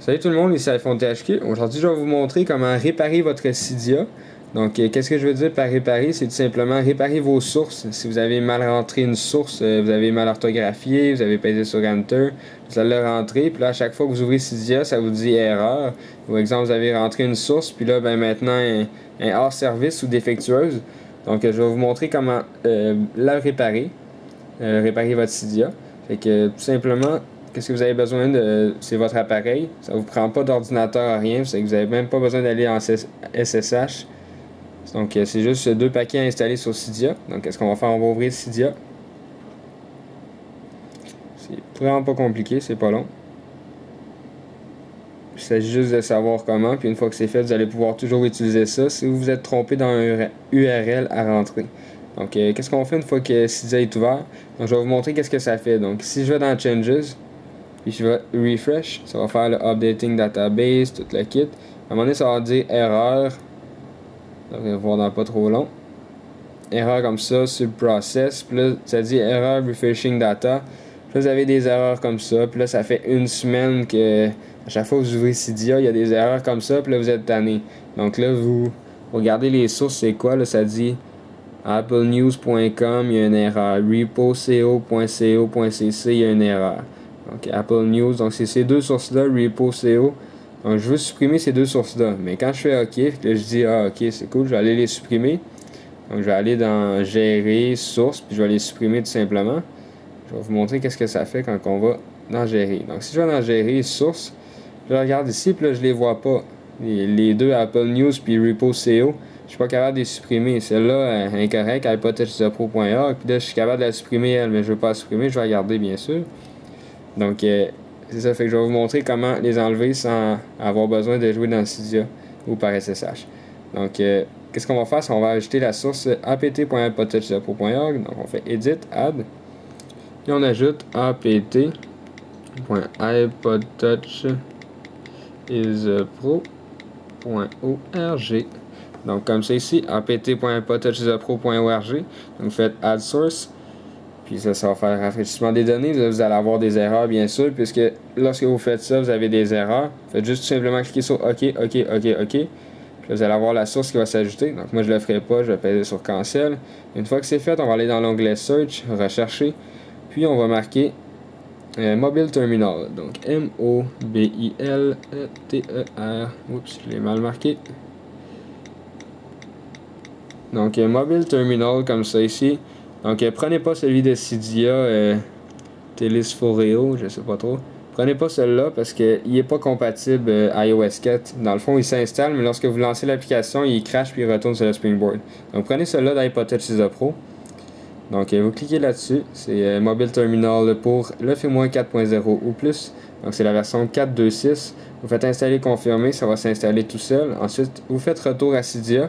Salut tout le monde, ici iPhone THQ. Aujourd'hui, je vais vous montrer comment réparer votre Cydia. Donc, qu'est-ce que je veux dire par réparer? C'est tout simplement réparer vos sources. Si vous avez mal rentré une source, vous avez mal orthographié, vous avez pesé sur Enter, vous allez le rentrer, puis là, à chaque fois que vous ouvrez Cydia, ça vous dit erreur. Par exemple, vous avez rentré une source, puis là, maintenant, un hors service ou défectueuse. Donc, je vais vous montrer comment la réparer, réparer votre Cydia. Fait que, tout simplement, qu'est-ce que vous avez besoin de... C'est votre appareil. Ça vous prend pas d'ordinateur, rien. C'est que vous n'avez même pas besoin d'aller en SSH. Donc, c'est juste deux paquets à installer sur Cydia. Donc, qu'est-ce qu'on va faire? On va ouvrir Cydia. C'est vraiment pas compliqué, c'est pas long. Il s'agit juste de savoir comment. Puis une fois que c'est fait, vous allez pouvoir toujours utiliser ça si vous vous êtes trompé dans un URL à rentrer. Donc, qu'est-ce qu'on fait une fois que Cydia est ouvert? Donc, je vais vous montrer qu'est-ce que ça fait. Donc, si je vais dans Changes, puis je vais refresh, ça va faire le updating database, tout le kit. À un moment donné, ça va dire erreur. On va voir dans pas trop long. Erreur comme ça, subprocess. Puis là, ça dit erreur refreshing data. Puis là, vous avez des erreurs comme ça. Puis là, ça fait une semaine que à chaque fois que vous ouvrez Cydia, il y a des erreurs comme ça. Puis là, vous êtes tanné. Donc là, vous regardez les sources, c'est quoi? Là, ça dit applenews.com, il y a une erreur. repo.co.co.cc, il y a une erreur. Donc, Apple News, donc c'est ces deux sources-là, repo.co. Donc, je veux supprimer ces deux sources-là. Mais quand je fais OK, là, je dis ah, OK, c'est cool, je vais aller les supprimer. Donc, je vais aller dans Gérer, Sources, puis je vais les supprimer tout simplement. Je vais vous montrer qu'est-ce que ça fait quand on va dans Gérer. Donc, si je vais dans Gérer, Sources, je regarde ici, puis là, je les vois pas. Les deux, Apple News puis repo.co, je suis pas capable de les supprimer. Celle-là est incorrecte, hypothesepro.org, puis là, je suis capable de la supprimer, elle, mais je veux pas la supprimer, je vais la garder, bien sûr. Donc, c'est ça, fait que je vais vous montrer comment les enlever sans avoir besoin de jouer dans Cydia ou par SSH. Donc, qu'est-ce qu'on va faire? C'est qu'on va ajouter la source apt.hypothesepro.org. Donc, on fait Edit, Add. Et on ajoute apt.hypothesepro.org. Donc, comme ça ici, apt.hypothesepro.org. Donc, vous faites Add Source. Puis ça va faire rafraîchissement des données. Vous allez avoir des erreurs, bien sûr, puisque lorsque vous faites ça, vous avez des erreurs. Faites juste tout simplement cliquer sur OK. Puis vous allez avoir la source qui va s'ajouter. Donc moi, je ne le ferai pas. Je vais peser sur Cancel. Une fois que c'est fait, on va aller dans l'onglet Search, rechercher. Puis on va marquer Mobile Terminal. Donc M-O-B-I-L-T-E-R. Oups, je l'ai mal marqué. Donc Mobile Terminal, comme ça ici. Donc, prenez pas celui de Cydia, Telesforeo, je sais pas trop. Prenez pas celui-là parce qu'il n'est pas compatible iOS 4. Dans le fond, il s'installe, mais lorsque vous lancez l'application, il crash puis il retourne sur le Springboard. Donc, prenez celui-là d'Hypothèse Pro. Donc, vous cliquez là-dessus. C'est Mobile Terminal pour le firmware 4.0 ou plus. Donc, c'est la version 4.2.6. Vous faites installer confirmer, ça va s'installer tout seul. Ensuite, vous faites retour à Cydia.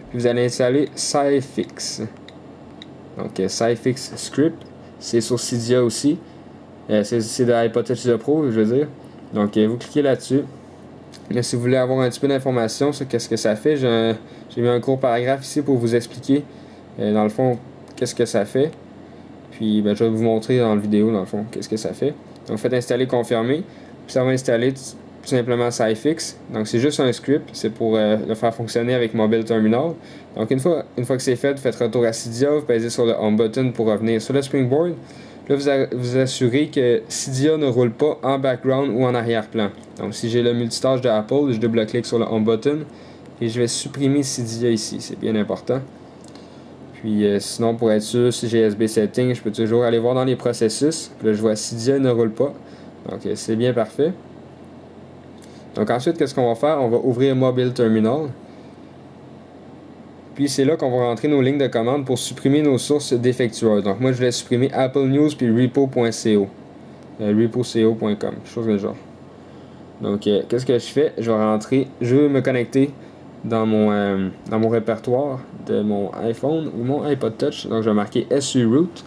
Puis, vous allez installer Cyfix. Donc, Cyfix Script, c'est sur Cydia aussi. C'est de Hypothèse Pro, je veux dire. Donc, vous cliquez là-dessus. Mais si vous voulez avoir un petit peu d'informations sur qu'est-ce que ça fait, j'ai mis un court paragraphe ici pour vous expliquer, dans le fond, qu'est-ce que ça fait. Puis, je vais vous montrer dans la vidéo, dans le fond, qu'est-ce que ça fait. Donc, faites installer, confirmer. Puis, ça va installer tout simplement Cyfix. Donc, c'est juste un script. C'est pour le faire fonctionner avec Mobile Terminal. Donc, une fois que c'est fait, vous faites retour à Cydia. Vous pèsez sur le Home button pour revenir sur le Springboard. Là, vous assurez que Cydia ne roule pas en background ou en arrière-plan. Donc, si j'ai le multitâche de Apple, je double-clique sur le Home button. Et je vais supprimer Cydia ici. C'est bien important. Puis, sinon, pour être sûr, si j'ai SB Settings, je peux toujours aller voir dans les processus. Puis là, je vois Cydia ne roule pas. Donc, c'est bien parfait. Donc ensuite, qu'est-ce qu'on va faire? On va ouvrir Mobile Terminal. Puis c'est là qu'on va rentrer nos lignes de commande pour supprimer nos sources défectueuses. Donc moi, je vais supprimer Apple News puis repo.co. repo.co.com, chose de genre. Donc, qu'est-ce que je fais? Je vais rentrer, je vais me connecter dans mon répertoire de mon iPhone ou mon iPod Touch. Donc, je vais marquer SURoot.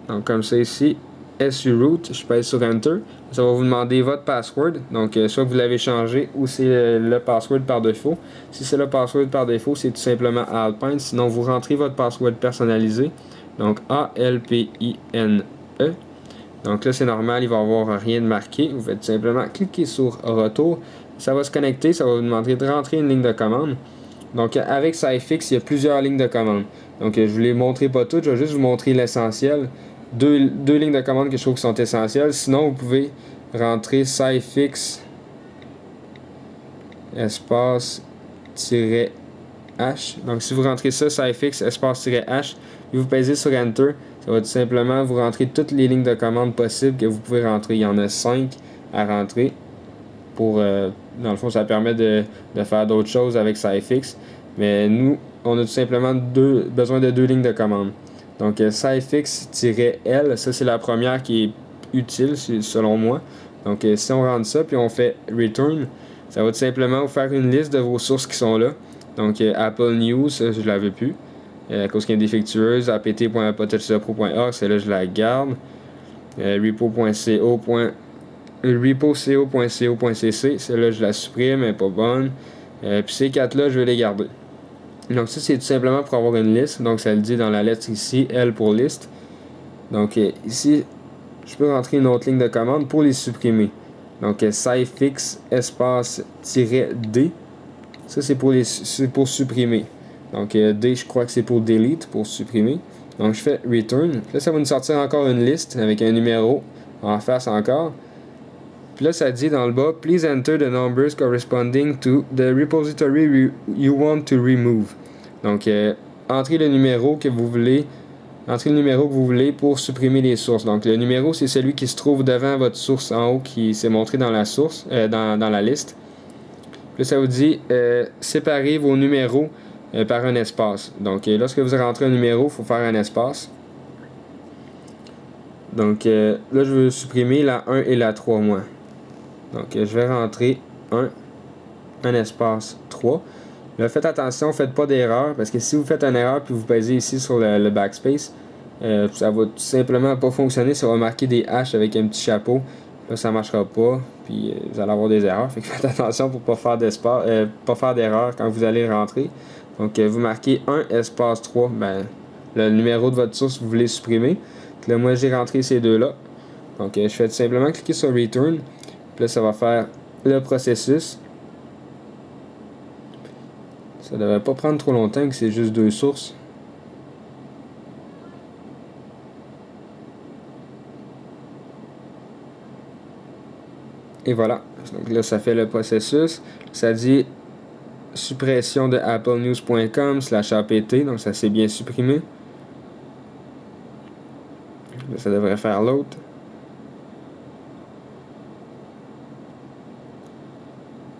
Donc, comme ça ici, SURoot, je pèse sur Enter. Ça va vous demander votre password. Donc, soit vous l'avez changé ou c'est le password par défaut. Si c'est le password par défaut, c'est tout simplement Alpine. Sinon, vous rentrez votre password personnalisé. Donc, ALPINE. Donc là, c'est normal, il va y avoir rien de marqué. Vous faites simplement cliquer sur Retour. Ça va se connecter, ça va vous demander de rentrer une ligne de commande. Donc avec SciFix, il y a plusieurs lignes de commande. Donc je ne vous les montrerai pas toutes, je vais juste vous montrer l'essentiel. Deux lignes de commande que je trouve qui sont essentielles. Sinon, vous pouvez rentrer SciFix espace -H. Donc si vous rentrez ça, SciFix espace -H, et vous pèsez sur Enter, ça va tout simplement vous rentrer toutes les lignes de commande possibles que vous pouvez rentrer. Il y en a 5 à rentrer. Dans le fond, ça permet de faire d'autres choses avec SciFix. Mais nous, on a tout simplement besoin de 2 lignes de commande. Donc SciFix-L, ça c'est la première qui est utile selon moi. Donc si on rentre ça, puis on fait Return, ça va tout simplement vous faire une liste de vos sources qui sont là. Donc Apple News, ça, je l'avais plus. À cause qu'elle est défectueuse, apt.apotechsepro.org, celle-là je la garde. repo.co.cc, celle-là je la supprime, elle n'est pas bonne. Puis ces 4-là, je vais les garder. Donc ça, c'est tout simplement pour avoir une liste. Donc ça le dit dans la lettre ici, L pour liste. Donc ici, je peux rentrer une autre ligne de commande pour les supprimer. Donc SciFix espace-D. Ça, c'est pour supprimer. Donc D, je crois que c'est pour delete, pour supprimer. Donc je fais return. Là, ça va nous sortir encore une liste avec un numéro en face encore. Puis là, ça dit dans le bas, please enter the numbers corresponding to the repository you want to remove. Donc, entrez le numéro que vous voulez. Entrez le numéro que vous voulez pour supprimer les sources. Donc, le numéro, c'est celui qui se trouve devant votre source en haut qui s'est montré dans la source, dans la liste. Puis là, ça vous dit séparez vos numéros par un espace. Donc, lorsque vous rentrez un numéro, il faut faire un espace. Donc, là, je veux supprimer la 1 et la 3, moi. Donc, je vais rentrer un espace 3. Là, faites attention, faites pas d'erreur, parce que si vous faites une erreur puis vous pèsez ici sur le backspace, ça va tout simplement pas fonctionner. Ça va marquer des H avec un petit chapeau. Là, ça marchera pas, puis vous allez avoir des erreurs. Fait que faites attention pour pas faire d'erreur quand vous allez rentrer. Donc, vous marquez 1 espace 3, ben, le numéro de votre source, vous voulez supprimer. Donc, là, moi, j'ai rentré ces deux-là. Donc, je fais tout simplement cliquer sur Return. Puis là, ça va faire le processus. Ça ne devrait pas prendre trop longtemps, que c'est juste 2 sources. Et voilà. Donc là, ça fait le processus. Ça dit suppression de applenews.com/apt. Donc ça s'est bien supprimé. Là, ça devrait faire l'autre.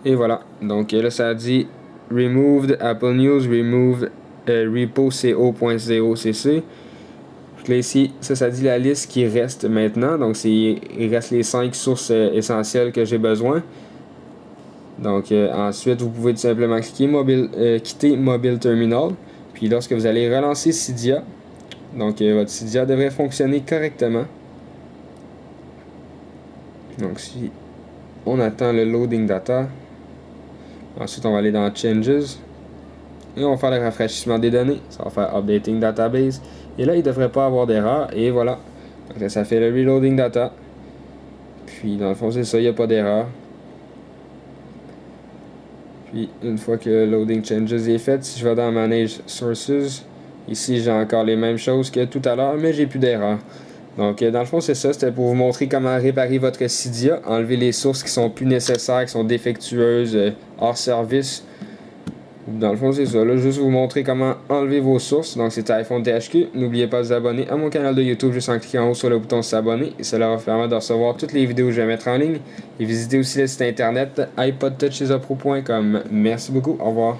Et voilà. Donc là, ça dit removed Apple News, remove repo co.0cc. Là ici, ça dit la liste qui reste maintenant. Donc il reste les 5 sources essentielles que j'ai besoin. Donc ensuite, vous pouvez tout simplement quitter Mobile Terminal. Puis lorsque vous allez relancer Cydia, donc votre Cydia devrait fonctionner correctement. Donc si on attend le loading data, ensuite on va aller dans Changes et on va faire le rafraîchissement des données. Ça va faire Updating Database. Et là, il ne devrait pas avoir d'erreur. Et voilà. Donc là, ça fait le Reloading Data. Puis dans le fond, c'est ça, il n'y a pas d'erreur. Puis une fois que le Loading Changes est fait, si je vais dans Manage Sources, ici j'ai encore les mêmes choses que tout à l'heure, mais j'ai plus d'erreur. Donc dans le fond, c'est ça. C'était pour vous montrer comment réparer votre Cydia. Enlever les sources qui sont plus nécessaires, qui sont défectueuses, hors service. Dans le fond, c'est ça. Là, juste vous montrer comment enlever vos sources. Donc, c'était iPhone THQ. N'oubliez pas de vous abonner à mon canal de YouTube juste en cliquant en haut sur le bouton s'abonner. Et cela va vous permettre de recevoir toutes les vidéos que je vais mettre en ligne. Et visitez aussi le site internet iPodtouchesapro.com. Merci beaucoup. Au revoir.